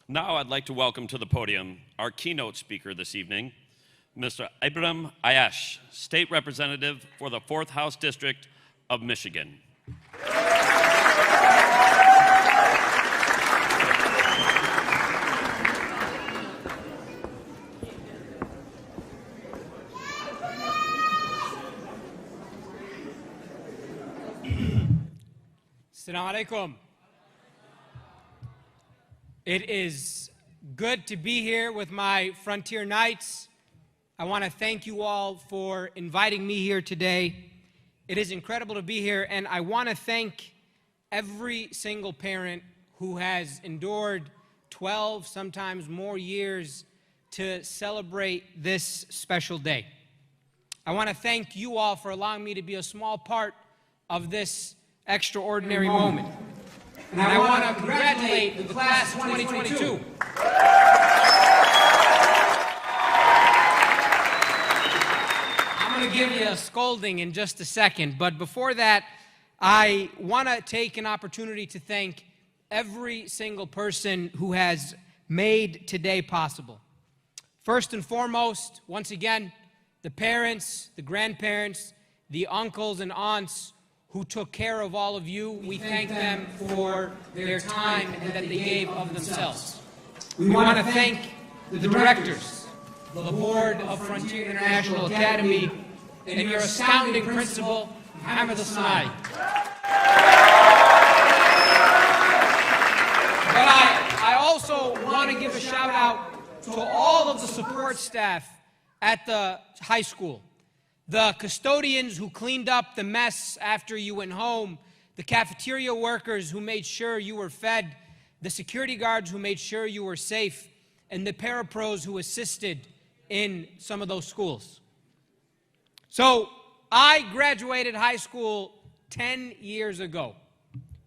Now I'd like to welcome to the podium our keynote speaker this evening, Mr. Ibrahim Ayash, State Representative for the 4th House District of Michigan. Assalamu alaikum. It is good to be here with my Frontier Knights. I want to thank you all for inviting me here today. It is incredible to be here, and I want to thank every single parent who has endured 12, sometimes more years to celebrate this special day. I want to thank you all for allowing me to be a small part of this extraordinary moment. And I want to congratulate the class of 2022. I'm going to give you a scolding in just a second, but before that, I want to take an opportunity to thank every single person who has made today possible. First and foremost, once again, the parents, the grandparents, the uncles and aunts who took care of all of you. We thank them for their time and that they gave of themselves. We want to thank the directors, the board of Frontier International Academy, and your astounding principal, Muhammad Al-Sanai. But I also want to give a shout out to all of the support staff at the high school. The custodians who cleaned up the mess after you went home, the cafeteria workers who made sure you were fed, the security guards who made sure you were safe, and the parapros who assisted in some of those schools. So I graduated high school 10 years ago.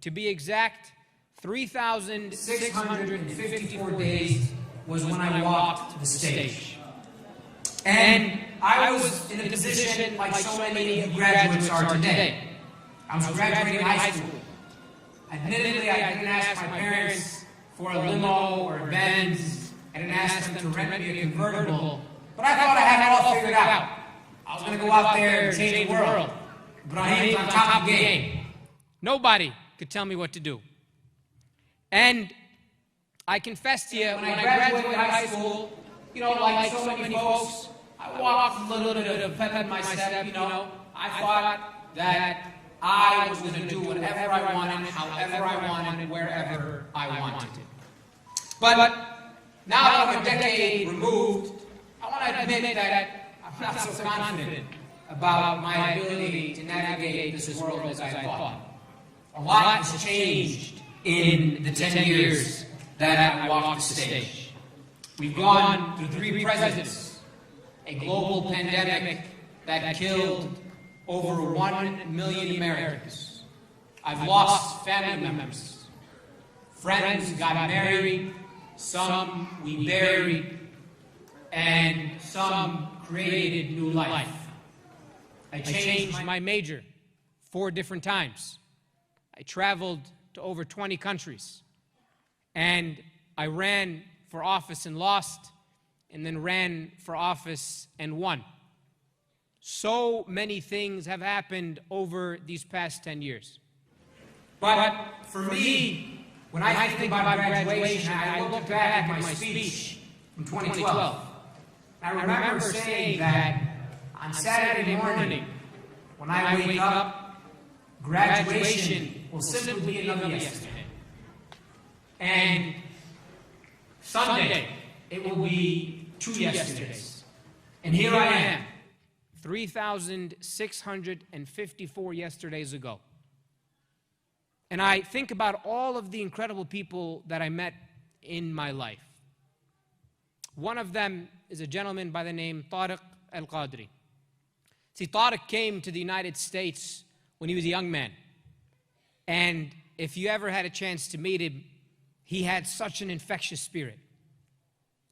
To be exact, 3,654 days was when I walked the stage. And I was in a position like so many graduates are today. I was graduating high school. Admittedly, I didn't ask my parents for a limo or a Benz. I didn't ask them to rent me a convertible. But I thought I had it all figured out. I was going to go out there and change the world. Ibrahim's on top of the game. Nobody could tell me what to do. And I confess to you, when I graduated high school, like so many folks, I walked a little bit of pep in my step, I thought that I was going to do whatever I wanted, however I wanted, wherever I wanted. But now that I'm a decade removed, I want to admit that I'm not so confident about my ability to navigate this world as I thought. A lot has changed in the 10 years that I walked the stage. We've gone through 3 presidents, a global pandemic that killed over 1 million Americans. I've lost family members. Friends got married, some we buried, and some created new life. I changed my major 4 different times. I traveled to over 20 countries. And I ran for office and lost, and then ran for office and won. So many things have happened over these past 10 years. But for me, when I think about graduation, I look back at my speech from 2012. I remember saying that on Saturday morning, when I wake up, graduation will simply be another yesterday. And Sunday, it will be 2 yesterdays. And here I am, 3,654 yesterdays ago. And I think about all of the incredible people that I met in my life. One of them is a gentleman by the name Tariq Al-Qadri. See, Tariq came to the United States when he was a young man. And if you ever had a chance to meet him, he had such an infectious spirit.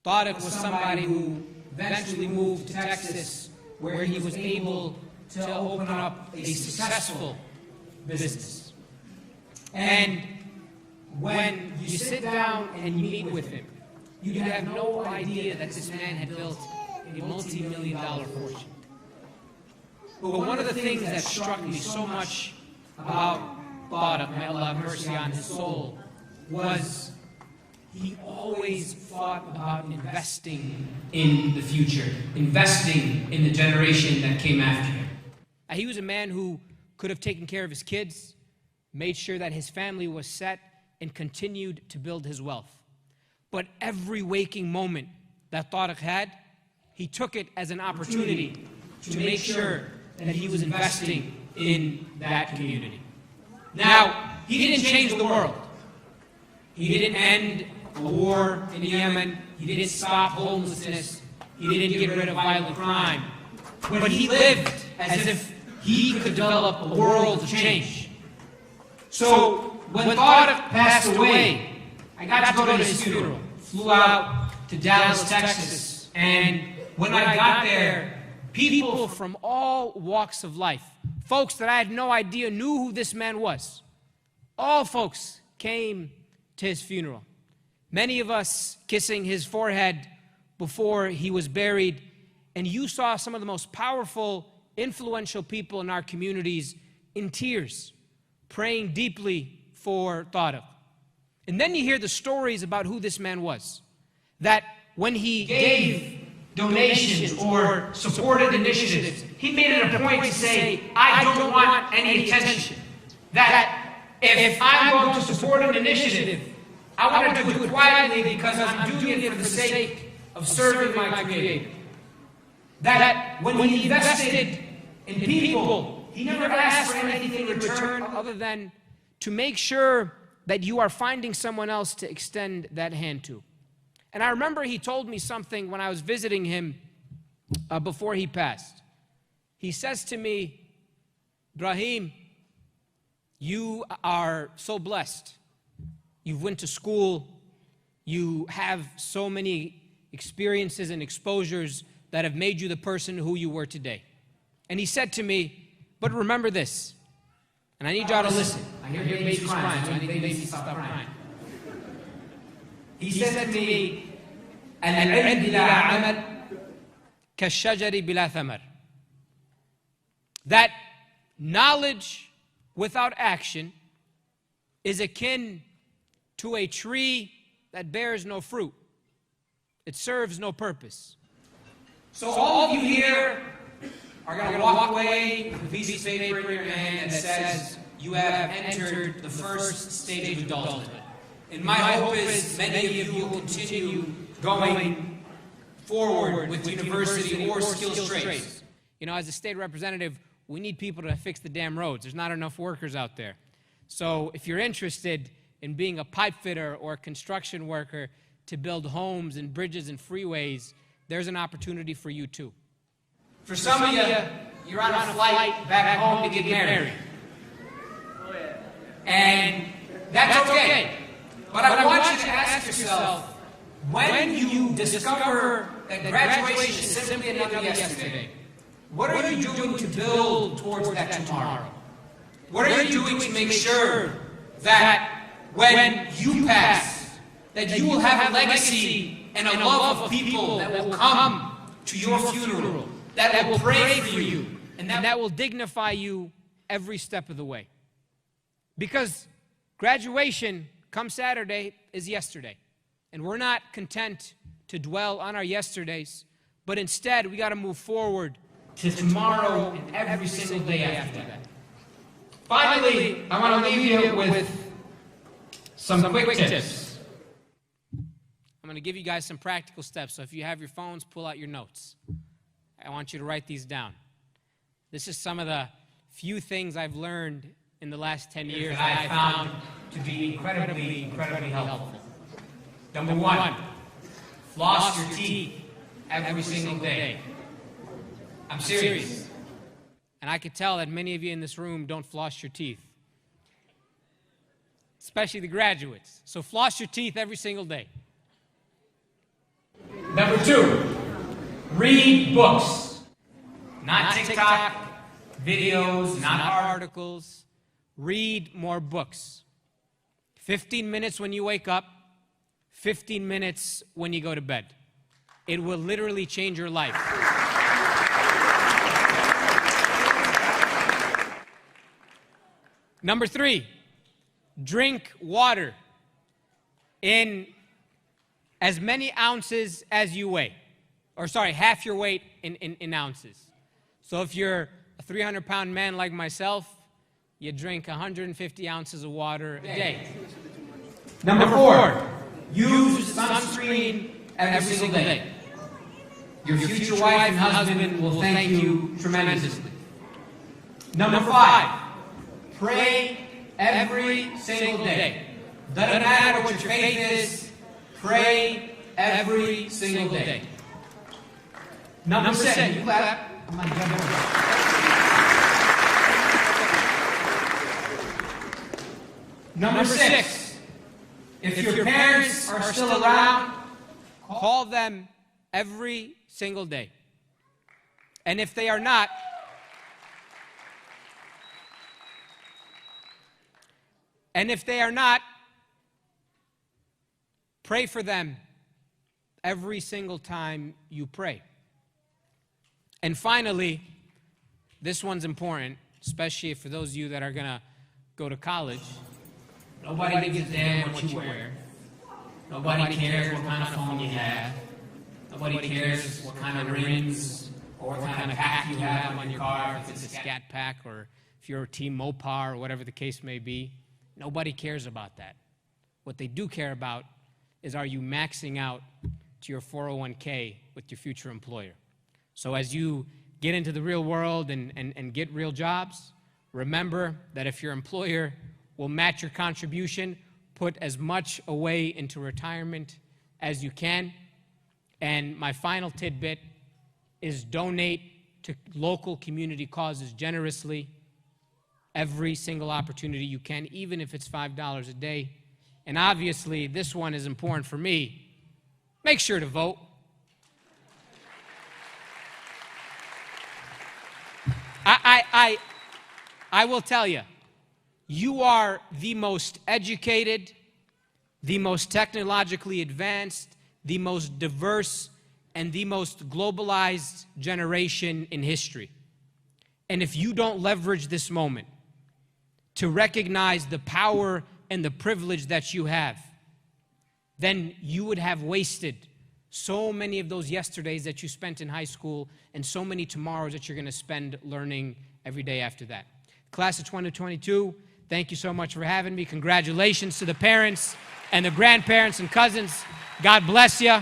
Tariq was somebody who eventually moved to Texas, where he was able to open up a successful business. And when you sit down and you meet with him, you'd have no idea that this man had built a multi-million-dollar fortune. But one of the things that struck me so much about Tariq, may Allah have mercy on his soul, was he always thought about investing in the future, investing in the generation that came after him. He was a man who could have taken care of his kids, made sure that his family was set, and continued to build his wealth. But every waking moment that Tariq had, he took it as an opportunity to make sure that he was investing in that community. Now, he didn't change the world. He didn't end a war in Yemen. He didn't stop homelessness. He didn't get rid of violent crime. But he lived as if he could develop a world of change. So when Tariq passed away, I got to go to his funeral. Flew out to Dallas, Texas. And when I got there, people from all walks of life, folks that I had no idea knew who this man was, all folks came to his funeral. Many of us kissing his forehead before he was buried, and you saw some of the most powerful, influential people in our communities in tears, praying deeply for Tariq. And then you hear the stories about who this man was, that when he gave donations or supported initiatives, he made it a point to say, I don't want any attention. That if I'm going to support an initiative, I want to do it quietly because I'm doing it for the sake of serving my Creator. That when he invested in people, he never asked for anything in return other than to make sure that you are finding someone else to extend that hand to. And I remember he told me something when I was visiting him before he passed. He says to me, Ibrahim, you are so blessed. You went to school. You have so many experiences and exposures that have made you the person who you were today. And he said to me, but remember this, and I need y'all to listen. I hear babies crying, so I need babies to stop crying. He said to me, العلم بلا عمل كالشجر بلا ثمر. That knowledge without action is akin to a tree that bears no fruit. It serves no purpose. So all of you here are going to walk away with a piece of paper in your hand that says you have entered the first stage of adulthood. And my hope is many of you will continue going forward with university or skills trades. You know, as a state representative, we need people to fix the damn roads. There's not enough workers out there. So if you're interested in being a pipe fitter or a construction worker to build homes and bridges and freeways, there's an opportunity for you too. For some of you, you're on a flight back home to get married. And that's okay. But I want you to ask yourself, when you discover that graduation is simply another yesterday, what are you doing to build towards that tomorrow? What are you doing to make sure that when you pass, that you will have a legacy and a love of people that will come to your funeral, that will pray for you, and that will dignify you every step of the way? Because graduation, come Saturday, is yesterday. And we're not content to dwell on our yesterdays, but instead we got to move forward to tomorrow and every single day after that. Finally, I want to leave you with some quick tips. I'm going to give you guys some practical steps, so if you have your phones, pull out your notes. I want you to write these down. This is some of the few things I've learned in the last 10 years that I found to be incredibly helpful. Number one, floss your teeth every single day. I'm serious. And I could tell that many of you in this room don't floss your teeth, especially the graduates. So floss your teeth every single day. Number two, read books. Not TikTok videos, not articles. Read more books. 15 minutes when you wake up, 15 minutes when you go to bed. It will literally change your life. Number 3, drink water in as many ounces as you weigh. Or sorry, half your weight in ounces. So if you're a 300-pound man like myself, you drink 150 ounces of water a day. Number 4, use sunscreen every single day. Your future wife and husband will thank you tremendously. Number 5, pray every single day. Doesn't matter what your faith is, pray every single day. Number 7, you clap. Number 6, if your parents are still around, call them every single day. And if they are not, pray for them every single time you pray. And finally, this one's important, especially for those of you that are going to go to college. Nobody gives a damn what you wear. Nobody cares what kind of phone you have. Nobody cares what kind of rims or what kind of pack you have on your car, if it's a scat pack or if you're a Team Mopar or whatever the case may be. Nobody cares about that. What they do care about is, are you maxing out to your 401k with your future employer? So as you get into the real world and get real jobs, remember that if your employer will match your contribution, put as much away into retirement as you can. And my final tidbit is donate to local community causes generously every single opportunity you can, even if it's $5 a day. And obviously, this one is important for me. Make sure to vote. I will tell you, you are the most educated, the most technologically advanced, the most diverse, and the most globalized generation in history. And if you don't leverage this moment to recognize the power and the privilege that you have, then you would have wasted so many of those yesterdays that you spent in high school and so many tomorrows that you're going to spend learning every day after that. Class of 2022, thank you so much for having me. Congratulations to the parents and the grandparents and cousins. God bless you.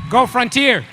Go Frontier.